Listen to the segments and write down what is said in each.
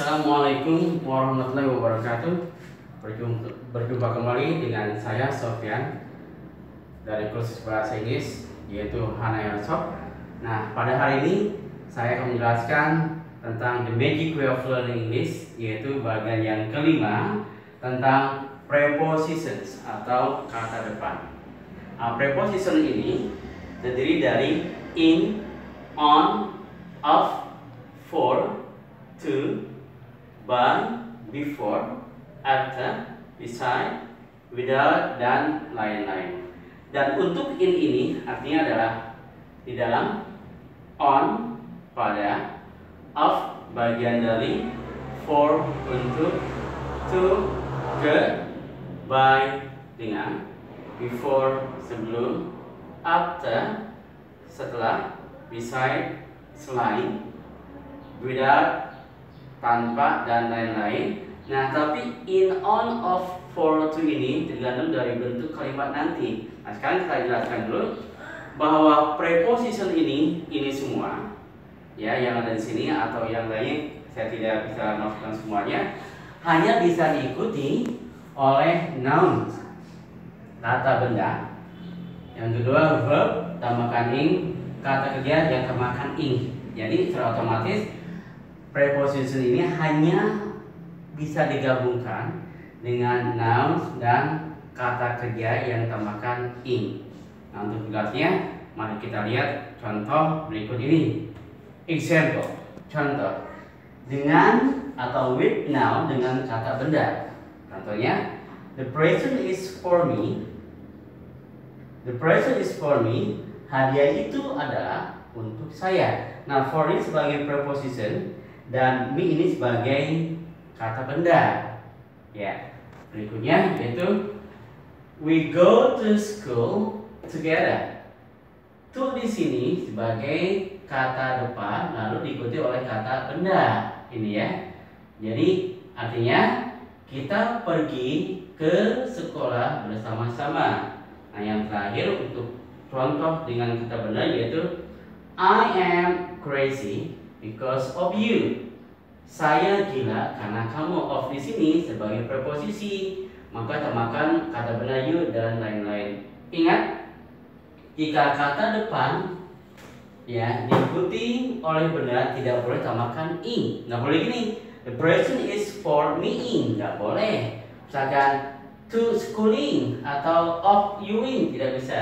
Assalamualaikum warahmatullahi wabarakatuh. Berjumpa kembali dengan saya Sofyan dari kursus bahasa Inggris yaitu Hana Shop. Nah, pada hari ini saya akan menjelaskan tentang the magic way of learning English, yaitu bagian yang kelima tentang prepositions atau kata depan. Preposition ini terdiri dari in, on, of, for, to, by, before, after, beside, without, dan lain-lain. Dan untuk in ini artinya adalah di dalam, on pada, of bagian dari, for untuk, to ke, by dengan, before sebelum, after setelah, beside selain, without tanpa, dan lain-lain. Nah, tapi in, on, of, for, to ini tergantung dari bentuk kalimat nanti. Nah, sekarang kita jelaskan dulu bahwa preposition ini semua ya yang ada di sini atau yang lain saya tidak bisa masukkan semuanya, hanya bisa diikuti oleh noun kata benda. Yang kedua verb tambahkan ing, kata kerja yang tambahkan ing. Jadi secara otomatis preposition ini hanya bisa digabungkan dengan nouns dan kata kerja yang tambahkan ing. Nah, untuk jelasnya mari kita lihat contoh berikut ini. Example, contoh dengan atau with noun dengan kata benda. Contohnya, the present is for me. The present is for me. Hadiah itu adalah untuk saya. Nah, for ini sebagai preposition dan me ini sebagai kata benda. Ya, berikutnya yaitu we go to school together. To di sini sebagai kata depan lalu diikuti oleh kata benda. Ini ya. Jadi artinya kita pergi ke sekolah bersama-sama. Nah, yang terakhir untuk contoh dengan kata benda yaitu I am crazy because of you. Saya gila karena kamu. Of di sini sebagai preposisi, maka tambahkan kata benda you dan lain-lain. Ingat, jika kata depan ya diikuti oleh benda tidak boleh tambahkan ing. Nggak boleh gini. The present is for me ing. Nggak boleh. Misalkan to schooling atau of youing, tidak bisa.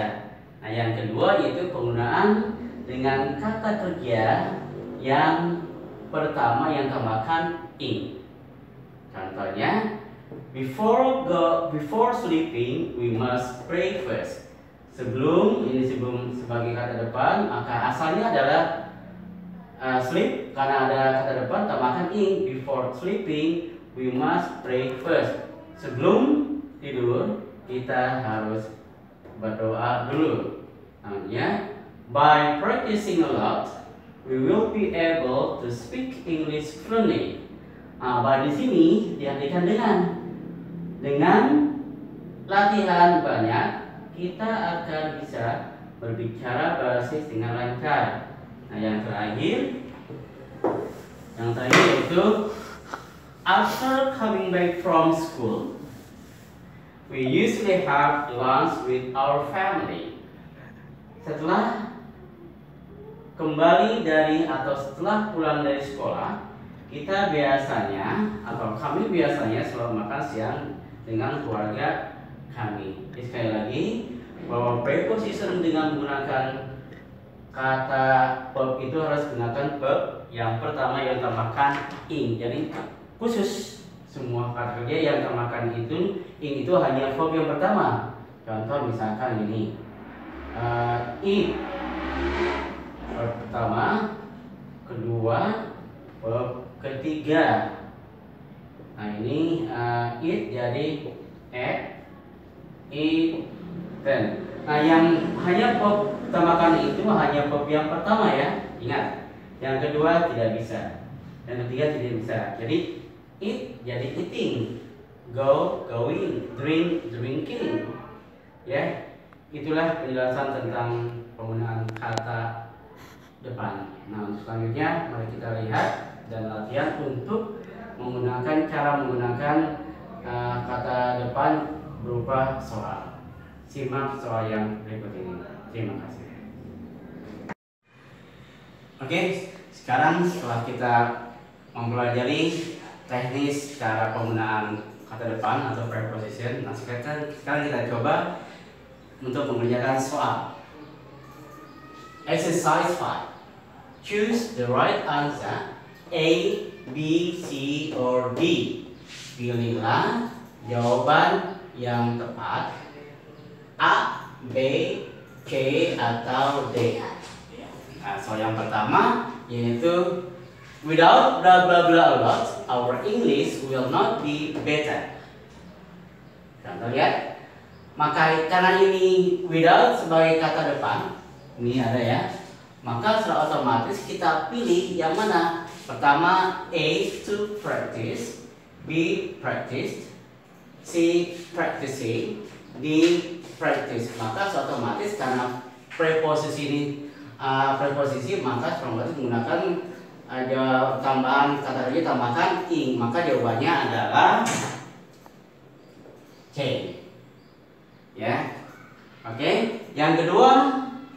Nah, yang kedua yaitu penggunaan dengan kata kerja yang pertama yang tambahkan ing. Contohnya, before sleeping we must pray first. Sebelum sebagai kata depan, maka asalnya adalah sleep karena ada kata depan tambahkan ing. Before sleeping we must pray first. Sebelum tidur kita harus berdoa dulu. Namanya by practicing a lot, we will be able to speak English fluently. By di sini diartikan dengan latihan banyak kita akan bisa berbicara bahasa Inggris dengan lancar. Nah, yang terakhir yaitu after coming back from school, we usually have lunch with our family. Setelah kembali dari atau setelah pulang dari sekolah, kita biasanya atau kami biasanya selalu makan siang dengan keluarga kami. Sekali lagi bahwa preposition dengan menggunakan kata verb itu harus gunakan verb yang pertama yang tambahkan ing. Jadi khusus semua kata kerja yang tambahkan itu ing itu hanya verb yang pertama. Contoh misalkan ini eat verb pertama, kedua, verb ketiga. Nah, ini eat jadi eaten. Nah, yang hanya verb tambahkan itu hanya verb yang pertama ya. Ingat, yang kedua tidak bisa, yang ketiga tidak bisa. Jadi eat jadi eating, go going, drink drinking. Ya, itulah penjelasan tentang penggunaan kata depan. Nah, untuk selanjutnya mari kita lihat dan latihan untuk cara menggunakan kata depan berupa soal. Simak soal yang berikut ini. Terima kasih. Oke, sekarang setelah kita mempelajari teknis cara penggunaan kata depan atau preposition, nah sekarang kita coba untuk mengerjakan soal. Exercise 5. Choose the right answer A, B, C, or D. Pilihlah jawaban yang tepat A, B, C, atau D. Nah, soal yang pertama yaitu without blah blah blah a lot, our English will not be better. Contoh lihat. Maka karena ini without sebagai kata depan, ini ada ya. Maka secara otomatis kita pilih yang mana? Pertama A, to practice, B, practiced, C, practicing, D, practice. Maka secara otomatis karena preposisi ini preposisi, maka otomatis menggunakan tambahan kata kerja tambahkan ing, maka jawabannya adalah C. Ya, oke. Yang kedua,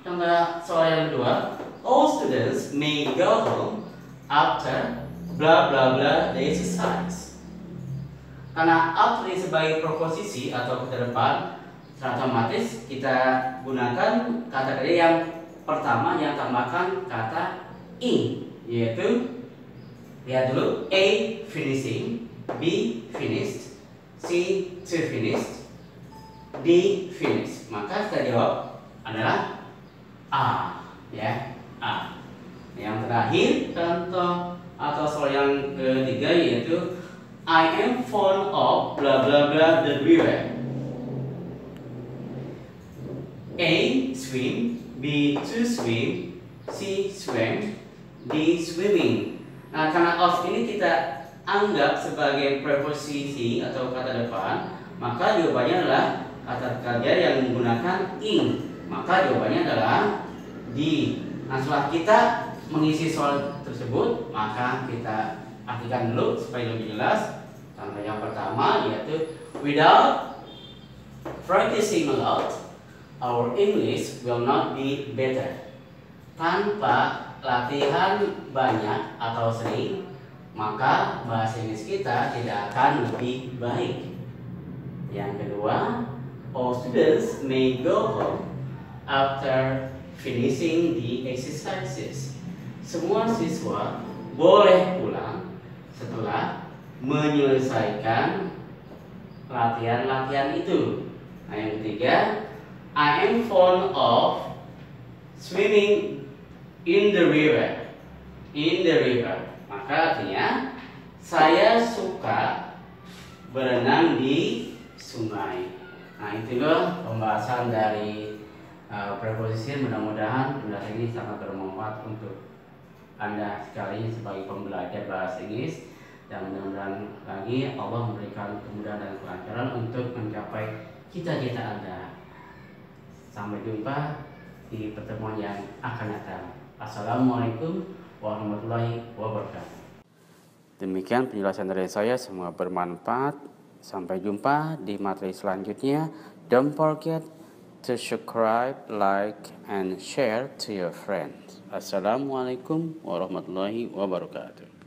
contoh soal yang kedua, all students may go home after blah blah blah the exercise. Karena after ini sebagai preposisi atau kata depan, otomatis kita gunakan kata kerja yang pertama yang tambahkan kata ing, yaitu lihat dulu A, finishing, B, finished, C, to finished, D, finished. Maka kita jawab adalah A, ya, A. Yang terakhir contoh atau soal yang ketiga yaitu I am fond of blah blah blah the river. A, swim, B, to swim, C, swim, D, swimming. Nah, karena of ini kita anggap sebagai preposisi atau kata depan, maka jawabannya adalah kata kerja yang menggunakan ing. Maka jawabannya adalah D. Nah, setelah kita mengisi soal tersebut, maka kita artikan dulu supaya lebih jelas. Contoh yang pertama yaitu without practicing a lot, our English will not be better. Tanpa latihan banyak atau sering, maka bahasa Inggris kita tidak akan lebih baik. Yang kedua, all students may go home after finishing the exercises. Semua siswa boleh pulang setelah menyelesaikan latihan-latihan itu. Nah, yang ketiga, I am fond of swimming in the river. In the river. Maka artinya saya suka berenang di sungai. Nah, itulah pembahasan dari preposisi. Mudah-mudahan penjelasan ini sangat bermanfaat untuk Anda sekali sebagai pembelajar bahasa Inggris, dan mudah-mudahan lagi Allah memberikan kemudahan dan kelancaran untuk mencapai cita-cita Anda. Sampai jumpa di pertemuan yang akan datang. Assalamualaikum warahmatullahi wabarakatuh. Demikian penjelasan dari saya, semoga bermanfaat. Sampai jumpa di materi selanjutnya. Don't forget to subscribe, like, and share to your friends. Assalamualaikum warahmatullahi wabarakatuh.